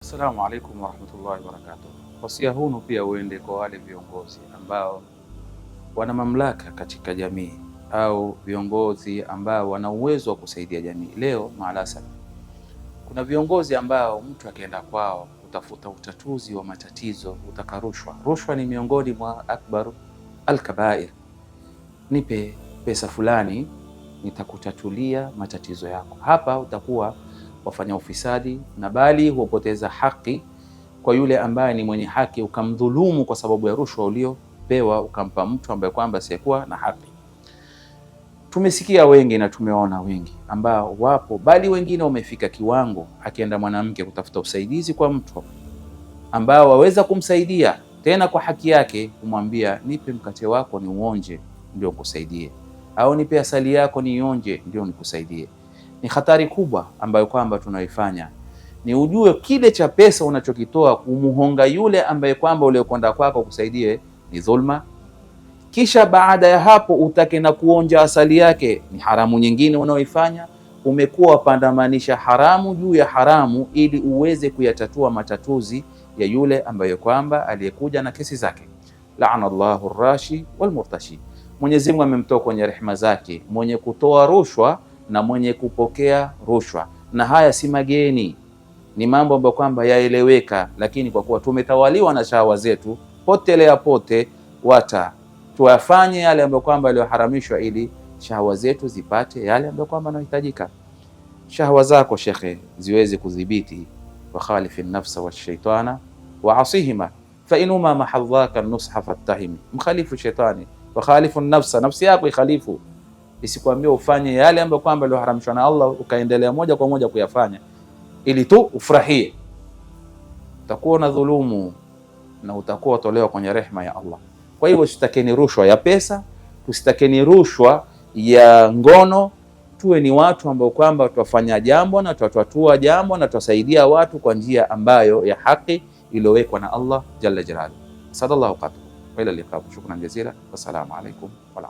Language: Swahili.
Assalamu alaikum warahmatullahi wabarakatuh. Wasia huu pia uende kwa wale viongozi ambao wana mamlaka katika jamii au viongozi ambao wana uwezo wa kusaidia jamii. Leo maalasaf, kuna viongozi ambao mtu akienda kwao kutafuta utatuzi wa matatizo utaka rushwa. Rushwa ni miongoni mwa akbar alkabair. Nipe pesa fulani nitakutatulia matatizo yako. Hapa utakuwa wafanya ufisadi na bali huopoteza haki kwa yule ambaye ni mwenye haki, ukamdhulumu kwa sababu ya rushwa uliopewa, ukampa mtu ambaye kwamba asiyekuwa na haki. Tumesikia wengi na tumeona wengi ambao wapo, bali wengine wamefika kiwango, akienda mwanamke kutafuta usaidizi kwa mtu ambao waweza kumsaidia tena kwa haki yake, kumwambia nipe mkate wako ni uonje ndio nikusaidie, au nipe asali yako ni ionje ndio nikusaidie. Ni hatari kubwa ambayo kwamba tunaifanya. Ni ujue kile cha pesa unachokitoa kumuhonga yule ambaye kwamba uliokwenda kwako kusaidie ni dhulma, kisha baada ya hapo utake na kuonja asali yake, ni haramu nyingine unaoifanya. Umekuwa wapandamanisha haramu juu ya haramu ili uweze kuyatatua matatuzi ya yule ambaye kwamba aliyekuja na kesi zake. Laana Allahu rashi wal murtashi. Mwenyezi Mungu amemtoa kwenye rehema zake mwenye kutoa rushwa na mwenye kupokea rushwa, na haya si mageni, ni mambo ambayo kwamba yaeleweka, lakini kwa kuwa tumetawaliwa na shahawa zetu, potelea pote wata tuyafanye yale ambayo kwamba yaliyoharamishwa ili shahawa zetu zipate yale ambayo kwamba yanahitajika. Shahawa zako shekhe ziweze kudhibiti, wa khalifi nafsa wa shaitana wa asihima fa inuma mahadhaka nusha fattahim. Mkhalifu shaitani wa khalifu nafsa, nafsi yako ikhalifu, isikwambia ufanye yale ambayo kwamba yaliyoharamishwa na Allah ukaendelea moja kwa moja kuyafanya ili tu ufurahie, utakuwa na dhulumu na utakuwa tolewa kwenye rehema ya Allah. Kwa hivyo tusitakeni rushwa ya pesa, tusitakeni rushwa ya ngono. Tuwe ni watu ambao kwamba tutafanya jambo na tutatatua jambo na tutasaidia watu kwa njia ambayo ya haki iliyowekwa na Allah jalla jalaluhu. Sadallahu qatu wa ila liqa. Shukran jazila. Wassalamu alaikum wa